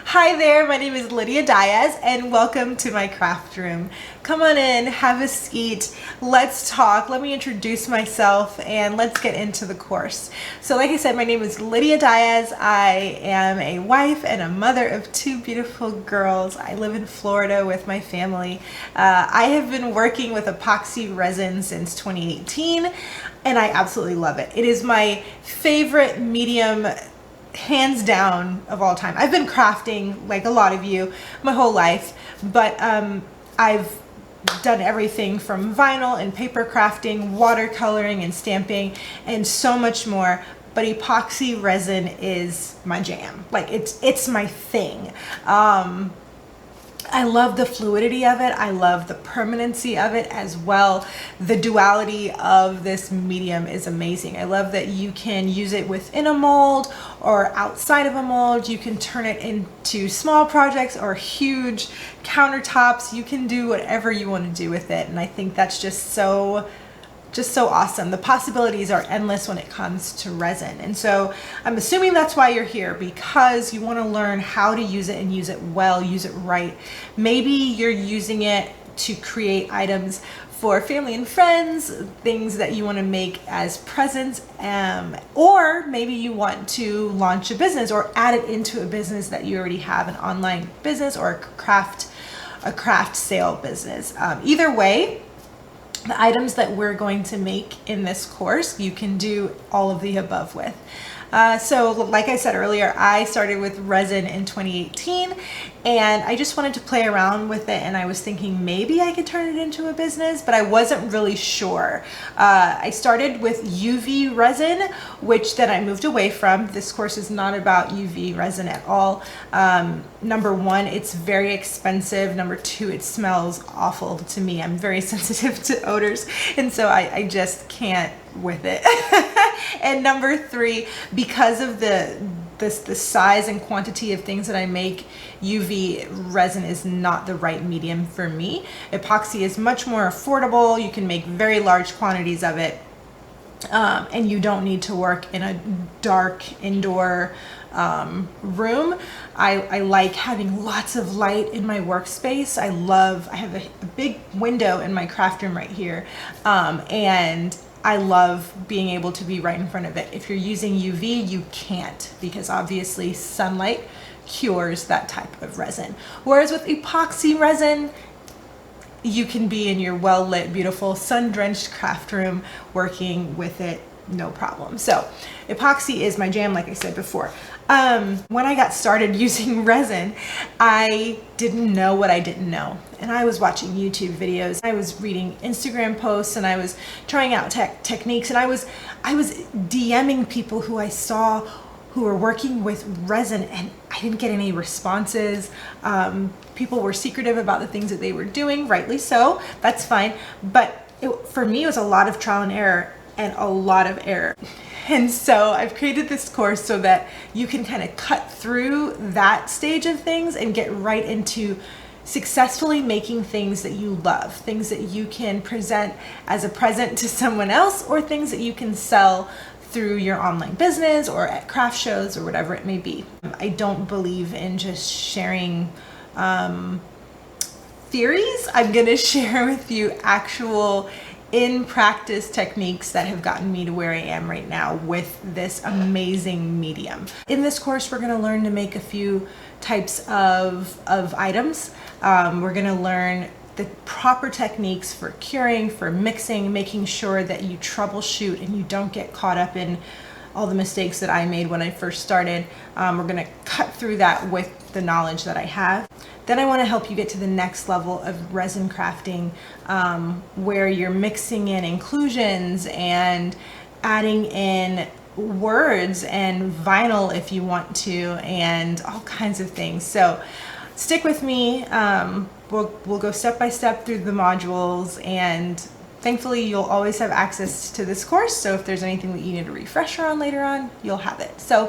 Hi there, my name is Lydia Diaz and welcome to my craft room. Come on in, have a seat, let's talk, let me introduce myself and let's get into the course. So like I said, my name is Lydia Diaz. I am a wife and a mother of two beautiful girls. I live in Florida with my family. I have been working with epoxy resin since 2018 and I absolutely love it. It is my favorite medium hands down of all time. I've been crafting like a lot of you my whole life, but I've done everything from vinyl and paper crafting, watercoloring and stamping, and so much more. But epoxy resin is my jam. Like it's my thing. I love the fluidity of it. I love the permanency of it as well. The duality of this medium is amazing. I love that you can use it within a mold or outside of a mold. You can turn it into small projects or huge countertops. You can do whatever you want to do with it. And I think that's just so awesome. The possibilities are endless when it comes to resin. And so I'm assuming that's why you're here, because you want to learn how to use it and use it well, use it right. Maybe you're using it to create items for family and friends, things that you want to make as presents, or maybe you want to launch a business or add it into a business that you already have, an online business or a craft sale business. Either way, the items that we're going to make in this course, you can do all of the above with. So like I said earlier, I started with resin in 2018 and I just wanted to play around with it, and I was thinking maybe I could turn it into a business, but I wasn't really sure. I started with UV resin, which then I moved away from. This course is not about UV resin at all. Number one, it's very expensive. Number two, it smells awful to me. I'm very sensitive to odors, and so I just can't with it. And number three, because of the size and quantity of things that I make, UV resin is not the right medium for me. Epoxy is much more affordable. You can make very large quantities of it, and you don't need to work in a dark indoor room. I like having lots of light in my workspace. I have a big window in my craft room right here, and I love being able to be right in front of it. If you're using UV, you can't, because obviously sunlight cures that type of resin. Whereas with epoxy resin, you can be in your well-lit, beautiful, sun-drenched craft room working with it, no problem. So epoxy is my jam, like I said before. When I got started using resin, I didn't know what I didn't know. And I was watching YouTube videos, I was reading Instagram posts, and I was trying out techniques, and I was DMing people who I saw who were working with resin, and I didn't get any responses. People were secretive about the things that they were doing, rightly so, that's fine. But for me, it was a lot of trial and error and a lot of error. And so I've created this course so that you can kind of cut through that stage of things and get right into successfully making things that you love, things that you can present as a present to someone else, or things that you can sell through your online business or at craft shows or whatever it may be. I don't believe in just sharing theories. I'm going to share with you actual in practice techniques that have gotten me to where I am right now with this amazing medium. In this course, we're going to learn to make a few types of items. We're going to learn the proper techniques for curing, for mixing, making sure that you troubleshoot and you don't get caught up in all the mistakes that I made when I first started. We're going to cut through that with the knowledge that I have. Then I want to help you get to the next level of resin crafting, where you're mixing in inclusions and adding in words and vinyl if you want to, and all kinds of things. So stick with me. We'll go step by step through the modules, and thankfully you'll always have access to this course. So if there's anything that you need a refresher on later on, you'll have it. So